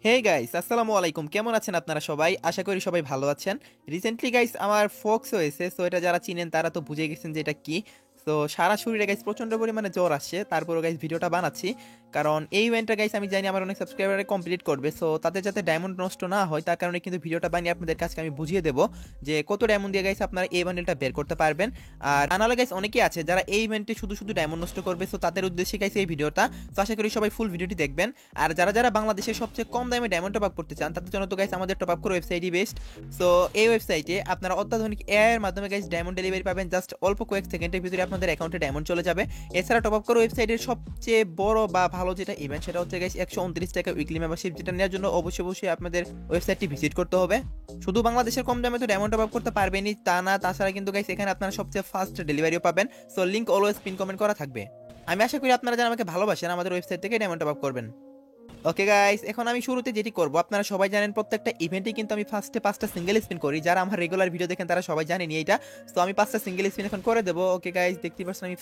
Hey guys, আসসালামু আলাইকুম। কেমন আছেন আপনারা সবাই? আশা করি সবাই ভালো আছেন। রিসেন্টলি গাইস আমার ফক্স হয়েছে, সো এটা যারা চিনেন তারা তো বুঝে গেছেন যে এটা কি। তো সারা শরীরে গাইস প্রচন্ড পরিমাণে জ্বর আসছে, তারপরও গাইস ভিডিওটা বানাচ্ছি কারণ এই ইভেন্টটা গাইস আমি জানি আমার অনেক সাবস্ক্রাইবারে কমপ্লিট করবে, সো তাদের যাতে ডায়মন্ড নষ্ট না হয় তার কারণে কিন্তু ভিডিওটা বানিয়ে আপনাদের কাছে আমি বুঝিয়ে দেবো যে কত ডায়মন্ড দিয়ে গাইস আপনারা এই বান্ডেলটা বের করতে পারবেন। আর আনালে গাইস অনেকেই আছে যারা এই ইভেন্টে শুধু শুধু ডায়মন্ড নষ্ট করবে, সো তাদের উদ্দেশ্যে গাইস এই ভিডিওটা। তো আশা করি সবাই ফুল ভিডিওটি দেখবেন। আর যারা যারা বাংলাদেশের সবচেয়ে কম দামে ডায়মন্ড টপ আপ করতে চান তাদের জন্য তো গাইস আমাদের টপ আপ করে ওয়েবসাইটই বেস্ট। সো এই ওয়েবসাইটে আপনারা অত্যাধুনিক এআই এর মাধ্যমে গাইস ডায়মন্ড ডেলিভারি পাবেন, জাস্ট অল্প কয়েক সেকেন্ডের ভিতরে আপনাদের অ্যাকাউন্টে ডায়মন্ড চলে যাবে। এছাড়া টপ আপ করে ওয়েবসাইটের সবচেয়ে বড় বা ভালো যেটা ইভেন্ট সেটা হচ্ছে গাইস 129 টাকা উইকলি মেম্বারশিপ, যেটা নেওয়ার জন্য অবশ্যই অবশ্যই আপনাদের ওয়েবসাইটটি ভিজিট করতে হবে। শুধু বাংলাদেশের কম দামে তো ডায়মন্ড টপ আপ করতে পারবেনই তা না, তাছাড়া কিন্তু গাইস এখানে আপনারা সবচেয়ে ফাস্ট ডেলিভারিও পাবেন। So link always pin comment করা থাকবে। আমি আশা করি আপনারা যারা আমাকে ভালোবাসেন আমাদের ওয়েবসাইট থেকে ডায়মন্ড টপ আপ করবেন। ওকে গাইস, এখন আমি শুরুতে যেটি করব, আপনারা সবাই জানেন প্রত্যেকটা ইভেন্টে কিন্তু আমি ফার্স্টে 5টা সিঙ্গেল স্পিন করি। যারা আমার রেগুলার ভিডিও দেখেন তারা সবাই জানেনি এইটা। তো আমি 5টা সিঙ্গেল স্পিন এখন করে দেবো। ওকে গাইস, দেখতে পাচ্ছেন আমি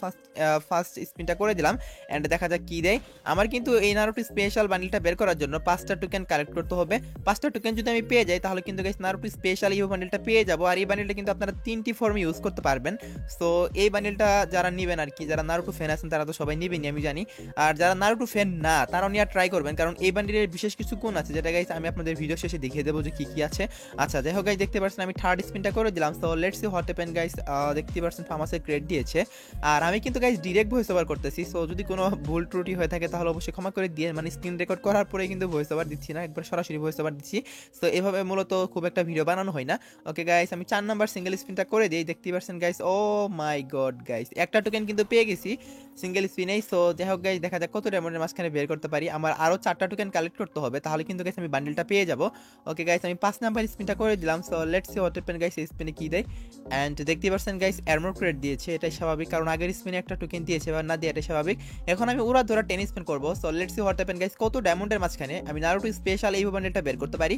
ফার্স্ট স্পিনটা করে দিলাম এন্ড দেখা যাক কি দেয়। আমার কিন্তু এই নারুটো স্পেশাল বান্ডেলটা বের করার জন্য 5টা টোকেন কালেক্ট করতে হবে। 5টা টোকেন যদি আমি পেয়ে যাই তাহলে কিন্তু গাইস নারুটো স্পেশাল ইউ বান্ডেলটা পেয়ে যাব। আর এই বান্ডেলটা কিন্তু আপনারা 3টি ফর্মে ইউজ করতে পারবেন। সো এই বান্ডেলটা যারা নেবেন আর কি, যারা নারুটো ফ্যান আছেন তারা তো সবাই নেবেনই আমি জানি। আর যারা নারুটো ফ্যান না তারাও নিয়ে ট্রাই করবেন, কারণ এই বান্ডেলের বিশেষ কিছু গুণ আছে যেটা গাইস আমি আপনাদের ভিডিও শেষে দেখিয়ে দেবো যে কি কি আছে। আচ্ছা যাই হোক গাইস, দেখতে পাচ্ছেন আমি থার্ড স্পিনটা করে দিলাম। So let's see what happen guys. দেখতে পাচ্ছেন ফার্মাসের ক্রেড দিয়েছে। আর আমি কিন্তু গাইস ডিরেক্ট ভয়েস ওভার করতেছি, সো যদি কোনো ভুল ত্রুটি হয়ে থাকে তাহলে অবশ্যই ক্ষমা করে দিয়ে, মানে স্ক্রিন রেকর্ড করার পরে কিন্তু ভয়েস ওভার দিচ্ছি না, একবার সরাসরি ভয়েস ওভার দিচ্ছি। সো এভাবে মূলত খুব একটা ভিডিও বানানো হয় না। ওকে গাইস, আমি 4 নাম্বার সিঙ্গেল স্পিনটা করে দিই। দেখতে পাচ্ছেন গাইস, ও মাই গড গাইস, একটা টোকেন কিন্তু পেয়ে গেছি সিঙ্গেল স্পিনেই। সো যাই হোক গাইস, দেখা যাক কত ডায়মন্ডের মাঝখানে বের করতে পারি। আমার আরো 4টা টোকেন কালেক্ট করতে হবে, তাহলে কিন্তু গাইস আমি বান্ডেলটা পেয়ে যাব। ওকে গাইস, আমি 5 নাম্বার স্পিনটা করে দিলাম। So let's see what happen guys, এই স্পিনে কি দেয়। এন্ড দেখতে পাচ্ছেন গাইস আর্মর ক্রেড দিয়েছে, এটাই স্বাভাবিক কারণ আগের স্পিনে একটা টোকেন দিয়েছে, এবার না দিয়ে এটাই স্বাভাবিক। এখন আমি উড়া ধরা 10 স্পিন করব। So let's see what happen guys, কত ডায়মন্ডের মাঝখানে আমি নারুটো স্পেশাল এই বান্ডেলটা বের করতে পারি।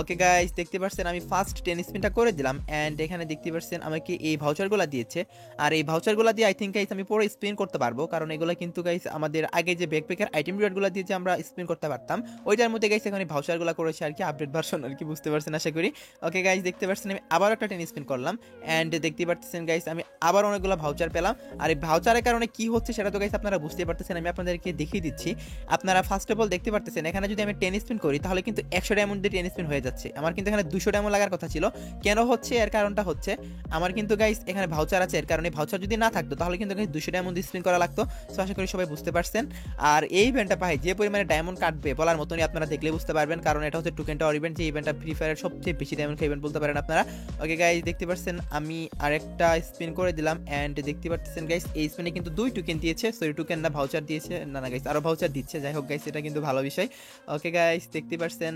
ওকে গাইস, দেখতে পাচ্ছেন আমি ফার্স্ট 10 স্পিনটা করে দিলাম এন্ড এখানে দেখতে পাচ্ছেন আমাকে এই ভাউচারগুলো দিয়েছে। আর এই ভাউচারগুলো দিয়ে আই থিঙ্ক গাইস আমি পুরো স্পিন করতে পারবো, কারণ এগুলো কিন্তু গাইস আমাদের আগে যে ব্যাকপ্যাকের আইটেম রিওয়ার্ডগুলো দিয়ে যে আমরা স্পিন করতে পারতাম ওইটার মধ্যে গাইস এখানে ভাউচারগুলো করেছে আর কি, আপডেট ভার্সন আর কি, বুঝতে পারছেন আশা করি। ওকে গাইস, দেখতে পাচ্ছেন আমি আবার একটা 10 স্পিন করলাম এন্ড দেখতে পাচ্ছেন গাইস আমি আবার অনেকগুলো ভাউচার পেলাম। আর এই ভাউচারের কারণে কি হচ্ছে সেটা তো গাইস আপনারা বুঝতে পারতেছেন, আমি আপনাদেরকে দেখিয়ে দিচ্ছি। আপনারা ফার্স্ট অফ অল দেখতে পারতেছেন এখানে যদি আমি 10 স্পিন করি তাহলে কিন্তু 100 ডায়মন্ড দিয়ে 10 স্পিন হয়ে যাচ্ছে। আমার কিন্তু এখানে 200 ডায়মন্ড লাগার কথা ছিল। কেন হচ্ছে এর কারণটা হচ্ছে আমার কিন্তু গাইস এখানে ভাউচার আছে, এর কারণে ভাউচার যদি না থাকতো তাহলে কিন্তু গাইস 200 ডায়মন্ড দিয়ে স্পিন করা লাগতো। সো আশা করি সবাই বুঝতে পারছেন। আর এই ইভেন্টটা ভাই যে পরিমাণে ডায়মন্ড কাটবে বলার মতনই, আপনারা দেখলে বুঝতে পারবেন, কারণ এটা হচ্ছে টোকেন টাওয়ার ইভেন্ট, যে ইভেন্টটা ফ্রি ফায়ারের সবচেয়ে বেশি ডায়মন্ড খাই ইভেন্ট বলতে পারেন আপনারা। ওকে গাইস, দেখতে পাচ্ছেন আমি আরেকটা স্পিন করে দিলাম এন্ড দেখতে পাচ্ছেন গাইস এই স্পিনে কিন্তু 2 টোকেন দিয়েছে। সো এই টোকেন না ভাউচার দিয়েছে, না না গাইস আরো ভাউচার দিচ্ছে। যাই হোক গাইস, এটা কিন্তু ভালো বিষয়। ওকে গাইস, দেখতে পাচ্ছেন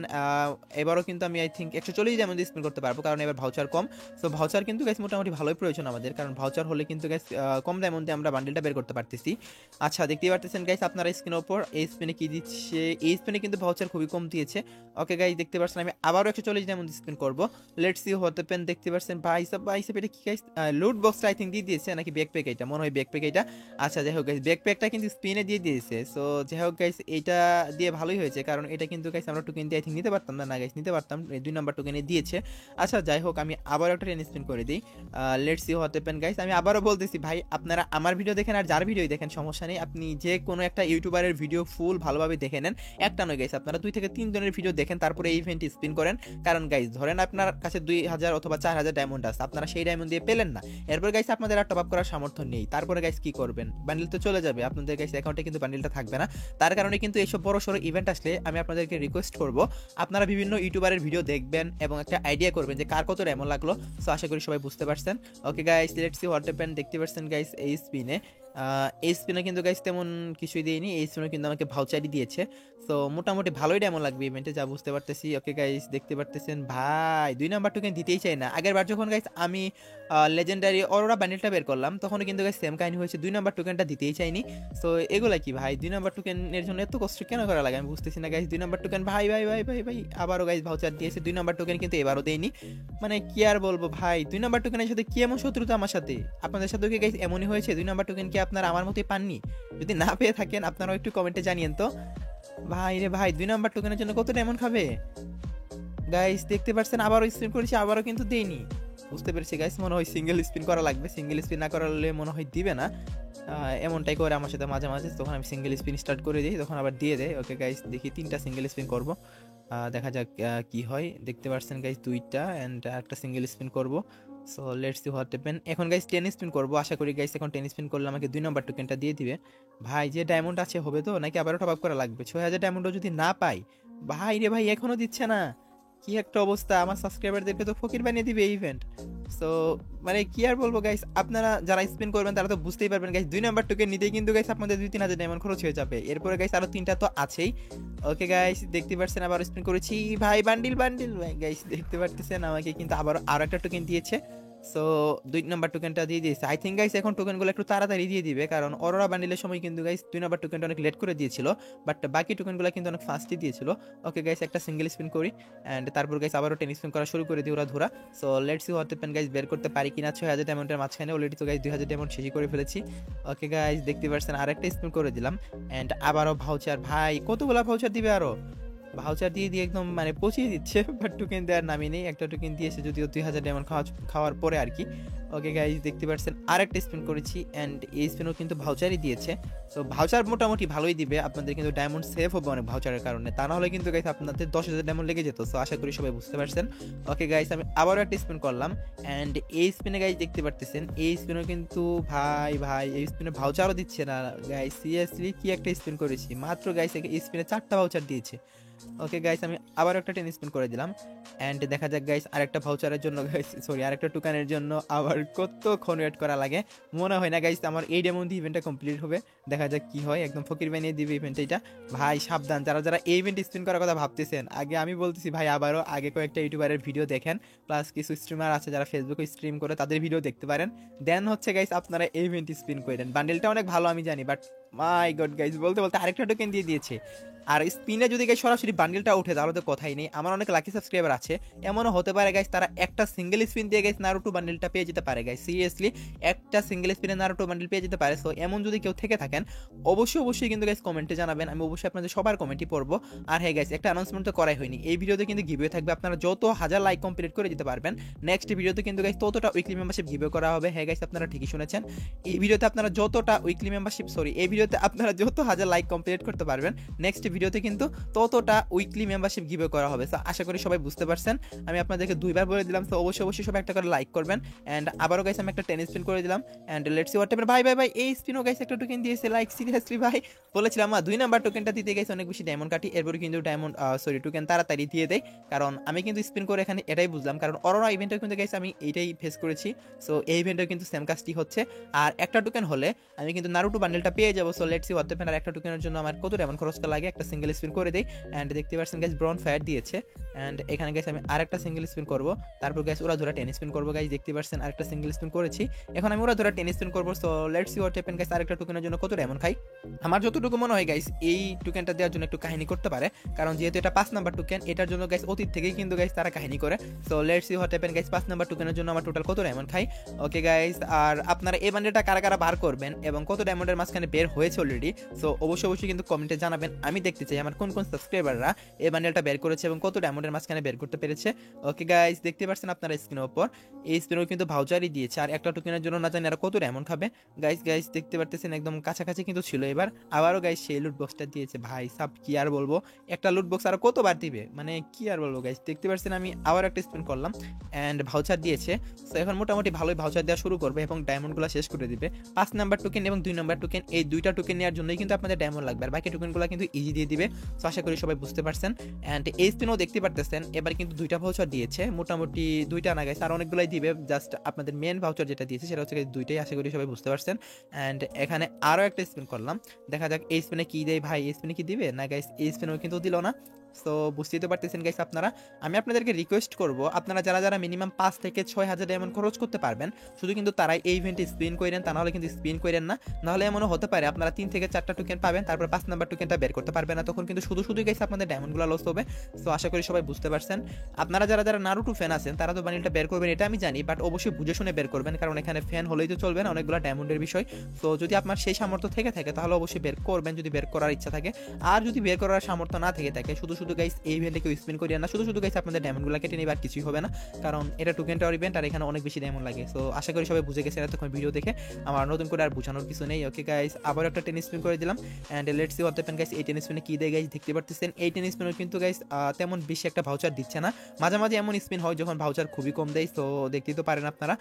এবারও কিন্তু আমি আই থিঙ্ক 140 ডায়মন্ড স্পিন করতে পারবো, কারণ এবার ভাউচার কম। সো ভাউচার কিন্তু গাইস মোটামুটি ভালোই প্রয়োজন আমাদের, কারণ ভাউচার হলে কিন্তু গাইস কম ডায়মন্ডে আমরা বান্ডেলটা বের করতে পারতেছি। আচ্ছা দেখতে পাচ্ছেন গাইস আপনারা স্ক্রিনের উপর এই স্পিনে কি দিচ্ছে, এই স্পিনে কিন্তু ভাউচার খুবই কম দিয়েছে। ওকে গাইস, দেখতে পাচ্ছেন আমি আবারও 140 ডায়মন্ড স্পিন করব। Let's see what happen. দেখতে পাচ্ছেন ভাই সব এটা কি গাইস, লুট বক্সটা আই থিঙ্ক দিয়ে দিয়েছে নাকি ব্যাকপ্যাক, এটা মনে হয় ব্যাকপ্যাক এটা। আচ্ছা যাই হোক গাইস, ব্যাকপ্যাকটা কিন্তু স্পিনে দিয়ে দিয়েছে। সো যাই হোক গাইস, এটা দিয়ে ভালোই হয়েছে, কারণ এটা কিন্তু গাইস আমরা টোকেন দিয়ে আই থিঙ্ক নিতে পারতাম না, না গাইস নিতে পারতাম, 2 নাম্বার টোকেনে দিয়েছে। আচ্ছা যাই হোক, আমি আবার একটা 10 স্পিন করে দিই। Let's see what happen guys. আমি আবারও বলতেছি ভাই, আপনারা আমার ভিডিও দেখেন আর যার ভিডিও দেখেন সমস্যা নেই, আপনি যে কোনো একটা ইউটিউবারের ভিডিও ফুল ভালোভাবে দেখে নেন। একটা নয় গাইস, আপনারা 2 থেকে 3 জনের ভিডিও দেখেন তারপরে এই ইভেন্ট স্পিন করেন। কারণ গাইস ধরেন আপনার কাছে 2000 অথবা 4000 ডায়মন্ড আছে, আপনারা সেই ডায়মন্ড দিয়ে পেলেন না, এরপর গাইস আপনাদের আর টপ আপ করার সামর্থ্য নেই, তারপরে গাইস কি করবেন, বান্ডেল তো চলে যাবে আপনাদের গাইস অ্যাকাউন্টে, কিন্তু বান্ডেলটা থাকবে না। তার কারণে কিন্তু এইসব বড় সড়ো ইভেন্ট আসলে আমি আপনাদেরকে রিকোয়েস্ট করব আপনারা বিভিন্ন ইউটিউবারের ভিডিও দেখবেন এবং একটা আইডিয়া করবেন যে কার কত ডায়মন্ড লাগলো। সো আশা করি সবাই বুঝতে পারছেন। Okay guys, let's see what happen. দেখতে পাচ্ছেন গাইস এই স্পিনে এই স্পিনে কিন্তু গাইস তেমন কিছুই দেয়নি, এই স্পিনে কিন্তু আমাকে ভাউচারই দিয়েছে। সো মোটামুটি ভালোই ডায়মন্ড লাগবে ইভেন্টে যা বুঝতে পারতেছি। ওকে গাইস, দেখতে পারতেছেন ভাই 2 নাম্বার টোকেন দিতেই চাই না। আগের বার যখন গাইস আমি লেজেন্ডারি অরোরা বান্ডেলটা বের করলাম তখন কিন্তু গাইস সেম কাহিনী হয়েছে, 2 নাম্বার টোকেনটা দিতেই চাইনি। সো এগুলা কি ভাই, 2 নাম্বার টোকেনের জন্য এত কষ্ট কেন করা লাগে আমি বুঝতেছি না গাইস। 2 নাম্বার টোকেন ভাই ভাই ভাই ভাই ভাই আবারও গাইস ভাউচার দিয়েছে, 2 নাম্বার টোকেন কিন্তু এবারও দেয়নি। মানে কি আর বলবো ভাই, 2 নাম্বার টোকেনের সাথে কি এমন শত্রুতা আমার সাথে, আপনাদের সাথে কি গাইস এমনই হয়েছে? 2 নাম্বার টোকেন কি আপনারা আমার মতোই পাননি? যদি না পেয়ে থাকেন আপনারাও একটু কমেন্টে জানিয়েন তো। ভাই রে ভাই, 2 নাম্বার টোকেনের জন্য কত ডায়মন্ড খাবে গাইস? দেখতে পাচ্ছেন আবারও স্পিন করেছি, আবারও কিন্তু দেইনি। বুঝতে পেরেছি গাইস, মনে হয় সিঙ্গেল স্পিন করা লাগবে। সিঙ্গেল স্পিন না করালে মনে হয় দিবে না। এমনটাই করে আমার সাথে মাঝে মাঝে। তখন আমি সিঙ্গেল স্পিন স্টার্ট করে দিই, তখন আবার দিয়ে দেয়। ওকে গাইস, দেখি 3টা সিঙ্গেল স্পিন করব। দেখা যাক কি হয়। দেখতে পাচ্ছেন গাইস 2টা অ্যান্ড একটা সিঙ্গেল স্পিন করব। So let's see what happen. এখন গাইস 10 স্পিন করব। আশা করি গাইস এখন 10 স্পিন করলে আমাকে 2 নাম্বার টোকেনটা দিয়ে দিবে। ভাই যে ডায়মন্ড আছে হবে তো, নাকি আবারও টপ আপ করা লাগবে? 6000 ডায়মন্ডও যদি না পাই, ভাই রে ভাই এখনো দিচ্ছে না। কি একটা অবস্থা, আমার সাবস্ক্রাইবারদেরকে তো ফকির বানিয়ে দিবে এই ইভেন্ট। সো মানে কি আর বলবো গাইস, আপনারা যারা স্পেন্ড করবেন তারা তো বুঝতেই পারবেন গাইস, 2 নাম্বার টোকেন নিতেই কিন্তু গাইস আপনাদের 2-3000 ডায়মন্ড খরচ হয়ে যাবে। এরপরে গাইস আরো 3টা তো আছেই। ওকে গাইস, দেখতে পাচ্ছেন আবার স্পেন্ড করেছি। ভাই বান্ডিল বান্ডিল, ভাই গাইস দেখতে পারতেছেন আমাকে কিন্তু আবার আরো একটা টোকেন দিয়েছে। সো 2 নাম্বার টোকেনটা দিয়ে দিয়েছে। আই থিঙ্ক গাইস এখন টোকেনগুলো একটু তাড়াতাড়ি দিয়ে দিবে, কারণ অরোরা বান্ডিলের সময় কিন্তু গাইস 2 নাম্বার টোকেনটা অনেক লেট করে দিয়েছিল, বাট বাকি টোকেনগুলো কিন্তু অনেক ফাস্টই দিয়েছিল। ওকে গাইস, একটা সিঙ্গেল স্পিন করি অ্যান্ড তারপর গাইস আবারও 10 স্পিন করা শুরু করে দিই ওরা ধরা। So let's see what happen guys, বের করতে পারি কিনা 6000 ডায়মন্ডের মাঝখানে। অলরেডি তো গাইস 2000 ডায়মন্ড শেষই করে ফেলেছি। ওকে গাইস, দেখতে পাচ্ছেন আরেকটা স্পিন করে দিলাম অ্যান্ড আবারও ভাউচার। ভাই কতগুলা ভাউচার দিবে আরো? ভাউচার দিয়ে দিয়ে একদম মানে পচিয়ে দিচ্ছে, বাট টোকেন দেওয়ার নামই নেই। একটা টোকেন দিয়েছে যদিও 2000 ডায়মন্ড খাওয়ার পরে আর কি। ওকে গাইজ, দেখতে পাচ্ছেন আরেকটা স্পিন করেছি অ্যান্ড এই স্পিনও কিন্তু ভাউচারই দিয়েছে। সো ভাউচার মোটামুটি ভালোই দিবে আপনাদের, কিন্তু ডায়মন্ড সেভ হবে অনেক ভাউচারের কারণে। তা না হলে কিন্তু গাইজ আপনাদের 10,000 ডায়মন্ড লেগে যেত। সো আশা করি সবাই বুঝতে পারছেন। ওকে গাইজ, আমি আবারও একটা স্পিন করলাম অ্যান্ড এই স্পিনে গাইজ দেখতে পারতেছেন এই স্পিনও কিন্তু ভাই ভাই এই স্পিনে ভাউচারও দিচ্ছে না গাইজ। সিরিয়াসলি কি একটা স্পিন করেছি মাত্র গাইজ, এই স্পিনে 4টা ভাউচার দিয়েছে। ওকে গাইস, আমি আবার একটা 10 স্পিন করে দিলাম অ্যান্ড দেখা যাক গাইস আরেকটা ভাউচারের জন্য গাইস, সরি আরেকটা টোকানের জন্য আবার কতক্ষণ ওয়েট করা লাগে। মনে হয় না গাইস আমার এই ডেমন দিয়ে ইভেন্টটা কমপ্লিট হবে। দেখা যাক কি হয়, একদম ফকির বানিয়ে দিবে ইভেন্ট এটা। ভাই সাবধান, যারা যারা এই ইভেন্ট স্পিন করার কথা ভাবতেছেন, আগে আমি বলতেছি ভাই আবারও আগে কয়েকটা ইউটিউবারের ভিডিও দেখেন, প্লাস কিছু স্ট্রিমার আছে যারা ফেসবুকে স্ট্রিম করে তাদের ভিডিও দেখতে পারেন। দেন হচ্ছে গাইস আপনারা এই ইভেন্ট স্পিন করেন। বান্ডেলটা অনেক ভালো আমি জানি, বাট মাই গড গাইস, বলতে বলতে আরেকটা টোকেন দিয়ে দিয়েছে। আর স্পিনে যদি গাইস সরাসরি বান্ডেলটা ওঠে তাহলে তো কথাই নেই। আমার অনেক লাকি সাবস্ক্রাইবার আছে, এমনও হতে পারে গাইস তারা একটা সিঙ্গেল স্পিন দিয়ে গাইস নারুটো বান্ডেলটা পেয়ে যেতে পারে গাইস। সিরিয়াসলি একটা সিঙ্গেল স্পিনে নারুটো বান্ডেল পেয়ে যেতে পারে। সো এমন যদি কেউ থেকে থাকেন অবশ্যই কিন্তু গাইস কমেন্টে জানাবেন, আমি অবশ্যই আপনাদের সবার কমেন্টই পড়বো। আর হ্যাঁ গাইস, একটা অ্যানাউন্সমেন্ট তো করাই হয়নি, এই ভিডিওতে কিন্তু গিভওয়ে থাকবে। আপনারা যত হাজার লাইক কমপ্লিট করে দিতে পারবেন নেক্সট ভিডিওতে কিন্তু গাইস ততটা উইকলি মেম্বারশিপ গিভওয়ে করা হবে। হ্যাঁ গাইস, আপনারা ঠিকই শুনেছেন, এই ভিডিওতে আপনারা যতটা উইকলি মেম্বারশিপ সরি এই ভিডিওতে আপনারা যত হাজার লাইক কমপ্লিট করতে পারবেন নেক্সট ভিডিওতে কিন্তু ততটা উইকলি মেম্বারশিপ গিভওয়ে করা হবে। সো আশা করি সবাই বুঝতে পারছেন, আমি আপনাদেরকে 2বার বলে দিলাম। তো অবশ্যই সবাই একটা করে লাইক করবেন অ্যান্ড আবারও গাইস আমি একটা 10 স্পিন করে দিলাম and let's see what happen. ভাই ভাই ভাই এই স্পিনও গাইস একটা টোকেন দিয়েছে, লাইক সিরিয়াসলি ভাই বলেছিলাম 2 নাম্বার টোকেনটা দিতে গাইস অনেক বেশি ডায়মন্ড কাটি, এরপরে কিন্তু ডায়মন্ড সরি টোকেন তাড়াতাড়ি দিয়ে দেয়। কারণ আমি কিন্তু স্পিন করে এখানে এটাই বুঝলাম, কারণ অরোরা ইভেন্টে কিন্তু গাইস আমি এইটাই ফেস করেছি। সো এই ইভেন্টে কিন্তু সেম কাজটি হচ্ছে। আর একটা টোকেন হলে আমি কিন্তু নারুটো বান্ডেলটা পেয়ে যাবো। So let's see what happen. আর একটা টোকেনের জন্য আমার কত ডায়মন্ড খরচ লাগে, একটা সিঙ্গেল স্পিন করে দেই অ্যান্ড দেখতে পাচ্ছেন গাইস ব্রন ফায়ার দিয়েছে অ্যান্ড এখানে গাইস আমি আরেকটা সিঙ্গেল স্পিন করব। তারপর গাইস ওরা ধরা 10 স্পিন করবো। গাইস দেখতে পাচ্ছেন আরেকটা সিঙ্গেল স্পিন করেছি, এখন আমি ওরা ধরা 10 স্পিন করবো। So let's see what happen guys, আরেকটা টোকেনের জন্য কত ডায়মন্ড খাই। আমার যতটুকু মনে হয় গাইস এই টোকেনটা দেওয়ার জন্য একটু কাহিনী করতে পারে, কারণ যেহেতু এটা 5 নাম্বার টোকেন, এটার জন্য গাইস অতীত থেকেই কিন্তু গাইস তারা কাহিনী করে। So let's see what happen guys, 5 number টোকেনের জন্য আমার টোটাল কত ডায়মন্ড খাই। ওকে গাইস, আর আপনারা এই বান্ডেলটা কারা কারা বার করবেন এবং কত ডায়মন্ডের মাঝখানে বের হয়েছে অলরেডি, সো অবশ্যই কিন্তু কমেন্টে জানাবেন। আমি দেখতে চাই আমার কোন কোন সাবস্ক্রাইবাররা এই বান্ডেলটা বের করেছে এবং কত ডায়মন্ডের মাঝখানে বের করতে পেরেছে। ওকে গাইস, দেখতে পাচ্ছেন আপনারা স্ক্রিনের উপর এই স্পিনও কিন্তু ভাউচারই দিয়েছে। আর একটা টোকেনের জন্য না জানি আর কত ডায়মন্ড খাবে। গাইস গাইস দেখতে পারতেছেন একদম কাছাকাছি কিন্তু ছিল এবার। আবারও গাইস সেই লুট বক্সটা দিয়েছে। ভাই সাব কি আর বলবো, একটা লুট বক্স আর কতবার দিবে, মানে কি আর বলবো গাইস। দেখতে পাচ্ছেন আমি আবার একটা স্পিন করলাম অ্যান্ড ভাউচার দিয়েছে। তো এখন মোটামুটি ভালোই ভাউচার দেওয়া শুরু করবে এবং ডায়মন্ডগুলো শেষ করে দিবে। 5 নাম্বার টোকেন এবং 2 নাম্বার টোকেন, এই দুইটা টোকেন নেওয়ার জন্যই কিন্তু আপনাদের ডায়মন্ড লাগবে, আর বাকি টোকেনগুলো কিন্তু ইজি দিয়ে দিবে। তো আশা করি সবাই বুঝতে পারছেন। অ্যান্ড এই স্পিনও দেখতে পারতেছেন এবার কিন্তু 2টা ভাউচার দিয়েছে, মোটামুটি 2টা না গাইস আর অনেকগুলাই দিবে। জাস্ট আপনাদের মেন ভাউচার যেটা দিয়েছে সেটা হচ্ছে 2টাই, আশা করি সবাই বুঝতে পারছেন। অ্যান্ড এখানে আরও একটা স্পিন করলাম, দেখা যাক এই স্পিনে কি দেয়। ভাই এই স্পিনে কি দিবে না গাইস, এই স্পিনেও কিন্তু দিল না। সো বুঝতেই তো পারতেছেন গাইস আপনারা। আমি আপনাদেরকে রিকোয়েস্ট করব, আপনারা যারা যারা মিনিমাম 5 থেকে 6,000 ডায়মন্ড খরচ করতে পারবেন, শুধু কিন্তু তারাই এই ইভেন্টে স্পিন করেন, তা নাহলে কিন্তু স্পিন করেন না। নাহলে এমনও হতে পারে আপনারা 3 থেকে 4টা টোকেন পাবেন, তারপর 5 নাম্বার টোকেনটা বের করতে পারবেন না, তখন কিন্তু শুধু শুধু গাইস আপনাদের ডায়মন্ডগুলো লস হবে। সো আশা করি সবাই বুঝতে পারছেন। আপনারা যারা যারা নারুটো ফ্যান আছেন তারা তো বান্ডিলটা বের করবেন, এটা আমি জানি, বাট অবশ্যই বুঝে শুনে বের করবেন, কারণ এখানে ফ্যান হলেই তো চলবে না, অনেকগুলো ডায়মন্ডের বিষয়। সো যদি আপনার সেই সামর্থ্য থেকে থাকে তাহলে অবশ্যই বের করবেন, যদি বের করার ইচ্ছা থাকে। আর যদি বের করার সামর্থ্য না থেকে থাকে, শুধু শুধু গাইস এই ইভেন্টে কেউ স্পিন করিয়ে না, শুধু শুধু গাইস আপনাদের ডায়মন্ডগুলো কেটে নেবে, আর কিছুই হবে না, কারণ এটা টোকেন টাওয়ার ইভেন্ট আর এখানে অনেক বেশি ডায়মন্ড লাগে। সো আশা করি সবাই বুঝে গেছেন এতক্ষণ ভিডিও দেখে, আমার নতুন করে আর বোঝানোর কিছু নেই। ওকে গাইস, আবার একটা 10 স্পিন করে দিলাম, and let's see what happen guys. এই 10 স্পিনে কি দেয় গাইস দেখতে পারতেছেন। এই 10 স্পিনও কিন্তু গাইস তেমন বেশি একটা ভাউচার দিচ্ছে না, মাঝে মাঝে এমন স্পিন হয় যখন ভাউচার খুবই কম দেয়, তো দেখতেই তো পারেন আপনারা।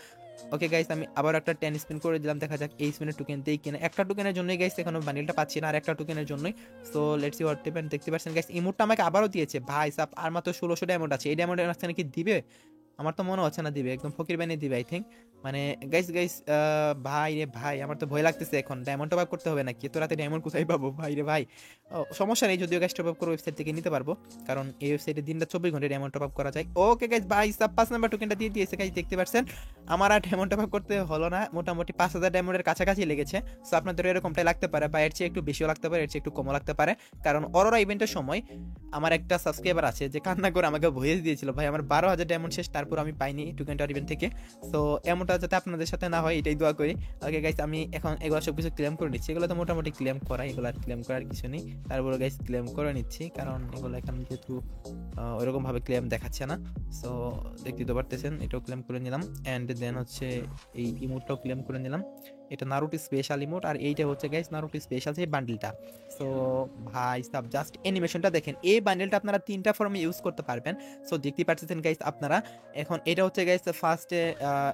ওকে গাইস, আমি আবার একটা 10 স্পিন করে দিলাম, দেখা যাক এই স্পিনের টোকেন দেই কিনা। একটা টোকেনের জন্যই গাইস এখনো বান্ডিলটা পাচ্ছি না, আর একটা টোকেনের জন্যই। So let's see what happen. দেখতে পাচ্ছেন গাইস ইমোটটা আমাকে আবারও দিয়েছে ভাই সাব, আর মাত্র 1600 ডায়মন্ড আছে। এই ডায়মন্ডের মাঝখানে কি দিবে? আমার তো মনে হচ্ছে না দিবে, একদম ফকির বানিয়ে দিবে আই থিঙ্ক। মানে গাইস গাইস ভাই রে ভাই, আমার তো ভয় লাগতেছে এখন। ডায়মন্ড টপ আপ করতে হবে নাকি? এত রাতে ডায়মন্ড কোথায় পাবো ভাই রে ভাই? সমস্যা নেই, যদিও গাইস টপ আপ করে ওয়েবসাইট থেকে নিতে পারবো, কারণ এই ওয়েবসাইটে দিনটা 24 ঘন্টা ডায়মন্ড টপ আপ করা যায়। ওকে গাইস, ভাই সাব 5 নাম্বার টোকেনটা দিয়ে দিয়েছে গাইস, দেখতে পাচ্ছেন। আমার আর ডায়মন্ড টপ আপ করতে হলো না, মোটামুটি 5000 ডায়মন্ডের কাছাকাছি লেগেছে। সো আপনাদের এরকমটাই লাগতে পারে, বা এর চেয়ে একটু বেশিও লাগতে পারে, এর চেয়ে একটু কমও লাগতে পারে, কারণ অরোরা ইভেন্টের সময় আমার একটা সাবস্ক্রাইবার আছে যে কান্না করে আমাকে ভয়েস দিয়েছিল, ভাই আমার 12,000 ডায়মন্ড শেষ, তারপর আমি পাইনি টোকেনটা ইভেন্ট থেকে। সো এমনটা যাতে আপনাদের সাথে না হয় এটাই দোয়া করি। ওকে গাইস, আমি এখন এগুলো সব কিছু ক্লেম করে নিচ্ছি। এগুলো তো মোটামুটি ক্লেম করা, এগুলো আর ক্লেম করার কিছু নেই। তারপরে গাইস ক্লেম করে নিচ্ছি, কারণ এগুলো এখন যেহেতু ওইরকম ভাবে ক্লেম দেখাচ্ছে না। সো দেখতে তো পারতেছেন, এটাও ক্লেম করে নিলাম, অ্যান্ড দেন হচ্ছে এই ইমোটটাও ক্লেম করে নিলাম। এটা নারুটো স্পেশাল ইমোট, আর এইটা হচ্ছে গাইস নারুটো স্পেশাল যে বান্ডেলটা। সো ভাই সাব জাস্ট অ্যানিমেশনটা দেখেন, এই বান্ডেলটা আপনারা 3টা ফর্মে ইউজ করতে পারবেন। সো দেখতে পাচ্ছেন গাইস আপনারা, এখন এটা হচ্ছে গাইস ফার্স্টে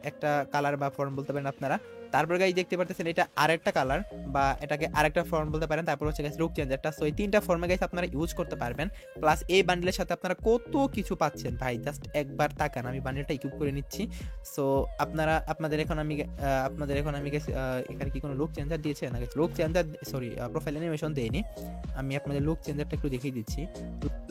একটা কালার বা ফর্ম বলতে পারেন আপনারা। তারপর গাইস দেখতে পাচ্ছেন এটা আরেকটা কালার, বা এটাকে আরেকটা ফর্ম বলতে পারেন। তারপর হচ্ছে গাইস লুক চেঞ্জারটা। সো এই 3টা ফর্মে গাইস আপনারা ইউজ করতে পারবেন। প্লাস এই বান্ডেলের সাথে আপনারা কত কিছু পাচ্ছেন ভাই, জাস্ট একবার তাকান। আমি বান্ডেলটা ইকুইপ করে নিচ্ছি। সো আপনাদের এখন আমি গাইস এখানে কি কোনো লুক চেঞ্জার দিয়েছে না guys? Look changer, sorry, profile animation দেয়নি। আমি আপনাদের লুক চেঞ্জারটা একটু দেখিয়ে দিচ্ছি।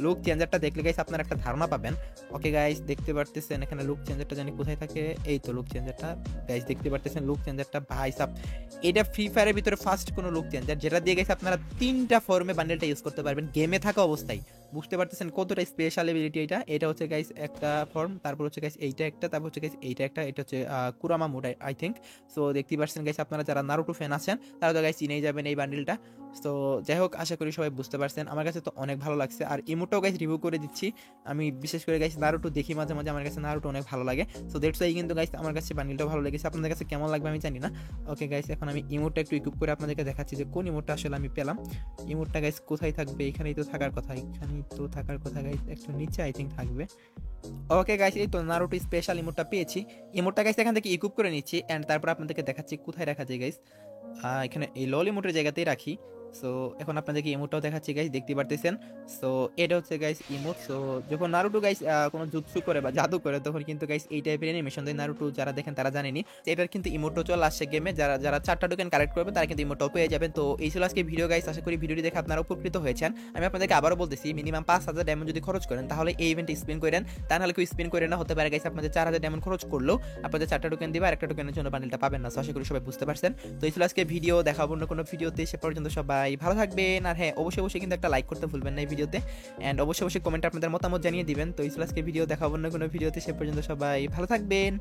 লুক চেঞ্জারটা দেখলে গাইস আপনারা একটা ধারণা পাবেন। ওকে গাইস, দেখতে পারতেছেন এখানে লুক চেঞ্জারটা জানি কোথায় থাকে। এই তো লুক চেঞ্জারটা গাইস, দেখতে পারতেছেন লুক চেঞ্জারটা। ভাই সাব, এটা ফ্রি ফায়ারের ভিতরে ফার্স্ট কোনো লুক চেঞ্জার, যেটা দিয়ে গাইস আপনারা 3টা ফর্মে বান্ডেলটা ইউজ করতে পারবেন গেমে থাকা অবস্থায়। বুঝতে পারতেছেন কতটা স্পেশাল এবিলিটি এটা। এটা হচ্ছে গাইস একটা ফর্ম, তারপর হচ্ছে গাইস এইটা একটা, তারপর হচ্ছে গাইস এইটা একটা, এটা হচ্ছে Kurama mode I think. So দেখতে পাচ্ছেন গাইস, আপনারা যারা নারুটো ফ্যান আছেন তারা তো গাইস চিনেই যাবেন এই বান্ডেলটা। সো যাই হোক, আশা করি সবাই বুঝতে পারছেন। আমার কাছে তো অনেক ভালো লাগছে, আর ইমোটাও গাইস রিভিউ করে দিচ্ছি। আমি বিশেষ করে গাইস নারুটো দেখি মাঝে মাঝে, আমার কাছে নারুটো অনেক ভালো লাগে। সো দ্যাটস ওয়াই কিন্তু গাইস আমার কাছে বান্ডেলটা ভালো লেগেছে। আপনাদের কাছে কেমন লাগবে আমি জানি না। ওকে গাইস, এখন আমি ইমোটটা একটু ইকুইপ করে আপনাদেরকে দেখাচ্ছি যে কোন ইমোটটা আসলে আমি পেলাম। ইমোটটা গাইস কোথায় থাকবে? এখানেই তো থাকার কথা, এখানেই তো থাকার কথা গাইস, একটু নিচে আই থিঙ্ক থাকবে। ওকে গাইস, এই তো নারুটো স্পেশাল ইমোটটা পেয়েছি। ইমোটটা গাইস এখান থেকে ইকুইপ করে নিচ্ছি, এন্ড তারপর আপনাদেরকে দেখাচ্ছি কোথায় রাখা যায় গাইস। এখানে এই লল ইমোটের জায়গাতেই রাখি। সো এখন আপনাদেরকে ইমোটটাও দেখাচ্ছি গাইস, দেখতে পারতেছেন। সো এটা হচ্ছে গাইস ইমোট। সো যখন নারুটো গাইস কোনো জুৎসু করে বা জাদু করে, তখন কিন্তু গাইস এই টাইপের অ্যানিমেশন দেয়। নারুটো যারা দেখেন তারা জানেনি, এটার কিন্তু ইমোটও চলে আসছে গেমে। যারা যারা 4টা টোকেন কালেক্ট করবে তারা কিন্তু ইমোটও পেয়ে যাবেন। তো এই ছিল আজকে ভিডিও গাইস, আশা করি ভিডিওটি দেখে আপনারা উপকৃত হয়েছেন। আমি আপনাদেরকে আবারও বলতেছি, মিনিমাম 5000 ডায়মন্ড যদি খরচ করেন তাহলে এই ইভেন্টে স্পিন করেন, তা নাহলে কেউ স্পিন করে না। হতে পারে গাইস আপনাদের 4000 ডায়মন্ড খরচ করলেও আপনাদের 4টা টোকেন দিবে, আর একটা টোকেনের জন্য বান্ডেলটা পাবেন না। সো আশা করি সবাই বুঝতে পারছেন। তো এই ছিল আজকে ভিডিও, দেখা হবে অন্য কোনো ভিডিওতে। সে পর্যন্ত সবাই ভালো থাকবেন, আর হ্যাঁ অবশ্যই কিন্তু একটা লাইক করতে ভুলবেন না এই ভিডিওতে, এন্ড অবশ্যই কমেন্টে আপনাদের মতামত জানিয়ে দিবেন। তো এই ছিল আজকে ভিডিও, দেখা হবে অন্য কোনো ভিডিওতে। সে পর্যন্ত সবাই ভালো থাকবেন।